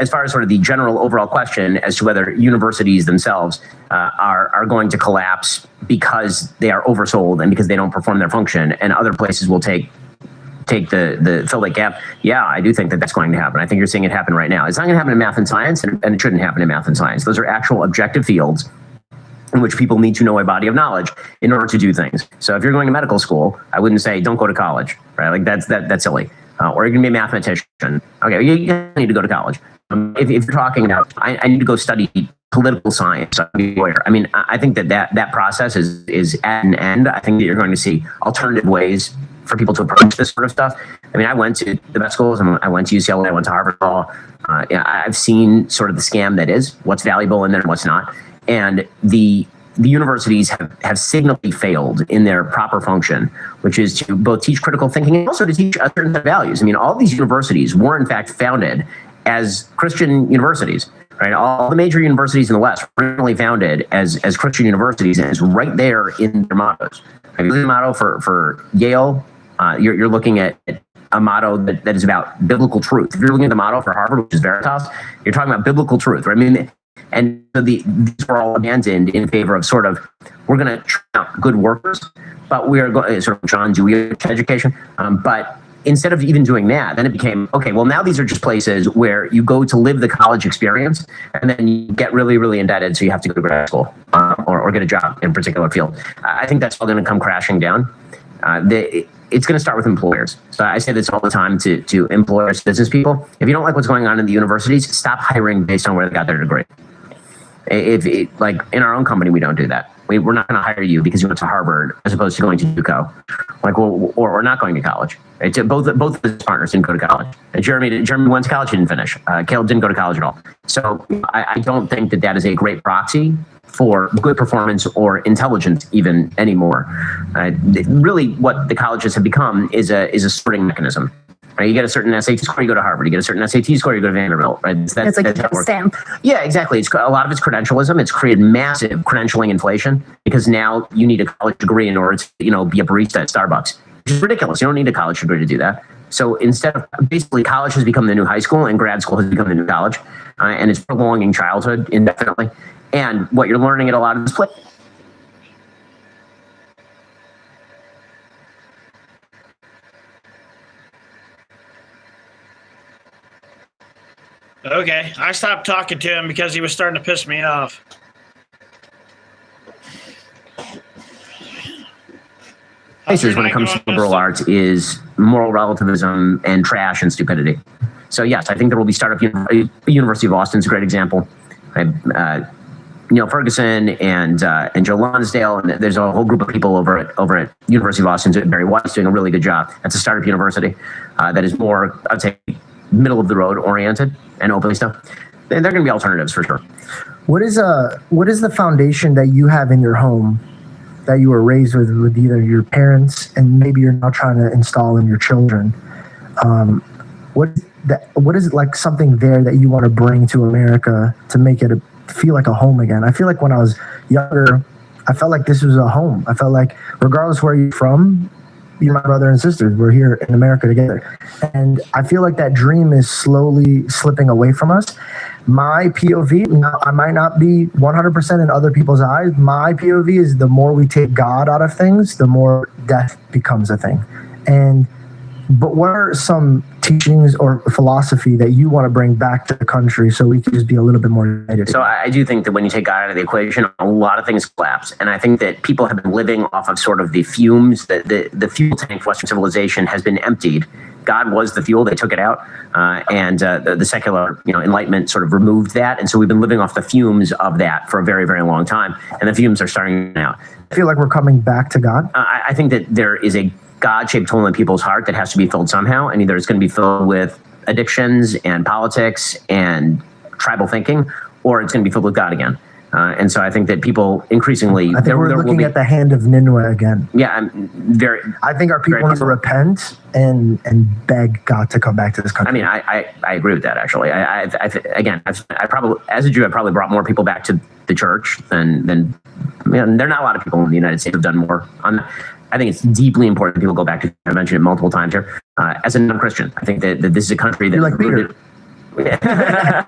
as far as sort of the general overall question as to whether universities themselves are going to collapse because they are oversold and because they don't perform their function, and other places will take the fill that gap. Yeah, I do think that that's going to happen. I think you're seeing it happen right now. It's not going to happen in math and science, and it shouldn't happen in math and science. Those are actual objective fields in which people need to know a body of knowledge in order to do things. So if you're going to medical school, I wouldn't say don't go to college, right? Like that's silly. Or you're going to be a mathematician. Okay, you need to go to college. If you're talking about, I need to go study political science, I mean, I think that process is at an end. I think that you're going to see alternative ways for people to approach this sort of stuff. I mean, I went to the best schools. I went to UCLA. I went to Harvard Law. I've seen sort of the scam that is what's valuable and then what's not. And the universities have signally failed in their proper function, which is to both teach critical thinking and also to teach a certain set of values. I mean, all these universities were in fact founded as Christian universities, right? All the major universities in the West were originally founded as Christian universities, and it's right there in their mottos. If you look at the motto for Yale, you're looking at a motto that is about biblical truth. If you're looking at the motto for Harvard, which is Veritas, you're talking about biblical truth, right? I mean, and so these were all abandoned in favor of sort of, we're going to turn out good workers, but we are going sort of John Dewey education. But instead of even doing that, then it became, okay, well, now these are just places where you go to live the college experience, and then you get really, really indebted, so you have to go to grad school or get a job in a particular field. I think that's all going to come crashing down. It's going to start with employers. So I say this all the time to employers, business people. If you don't like what's going on in the universities, stop hiring based on where they got their degree. Like in our own company, we don't do that. We're not going to hire you because you went to Harvard as opposed to going to UCO, or not going to college. Right? Both of his partners didn't go to college. Jeremy went to college, he didn't finish. Caleb didn't go to college at all. So I don't think that is a great proxy for good performance or intelligence even anymore. Really, what the colleges have become is a sorting mechanism. Right? You get a certain SAT score, you go to Harvard. You get a certain SAT score, you go to Vanderbilt. Right? It's like a stamp. Yeah, exactly. A lot of it's credentialism. It's created massive credentialing inflation because now you need a college degree in order to be a barista at Starbucks, which is ridiculous. You don't need a college degree to do that. So instead of basically college has become the new high school and grad school has become the new college, and it's prolonging childhood indefinitely. And what you're learning at a lot of this place. Okay, I stopped talking to him because he was starting to piss me off. Places when it comes to liberal arts is moral relativism and trash and stupidity. So yes, I think there will be startup. University of Austin's a great example. Neil Ferguson and Joe Lonsdale, and there's a whole group of people over at University of Austin. Barry White's doing a really good job. That's a startup university that is more, I'd say, middle of the road oriented and openly stuff. They're going to be alternatives for sure. What is the foundation that you have in your home that you were raised with either your parents and maybe you're now trying to install in your children? What is it like something there that you want to bring to America to make it feel like a home again? I feel like when I was younger, I felt like this was a home. I felt like regardless where you're from, you're my brother and sisters. We're here in America together. And I feel like that dream is slowly slipping away from us. My POV, now, I might not be 100% in other people's eyes. My POV is the more we take God out of things, the more death becomes a thing. But what are some teachings or philosophy that you want to bring back to the country so we can just be a little bit more united? So I do think that when you take God out of the equation, a lot of things collapse. And I think that people have been living off of sort of the fumes, the fuel tank for Western civilization has been emptied. God was the fuel, they took it out. And the secular Enlightenment sort of removed that. And so we've been living off the fumes of that for a very, very long time. And the fumes are starting now. I feel like we're coming back to God. I think that there is a God-shaped hole in people's heart that has to be filled somehow, and either it's going to be filled with addictions and politics and tribal thinking, or it's going to be filled with God again. And so I think that people increasingly... I think we're looking at the hand of Nineveh again. Yeah, I think our people need to repent and beg God to come back to this country. I mean, I agree with that, actually. I probably, as a Jew, I probably brought more people back to the church than there are not a lot of people in the United States who have done more on that. I think it's deeply important that people go back to, I mentioned it multiple times here, as a non-Christian. I think that this is a country that... You're like Peter. Yeah.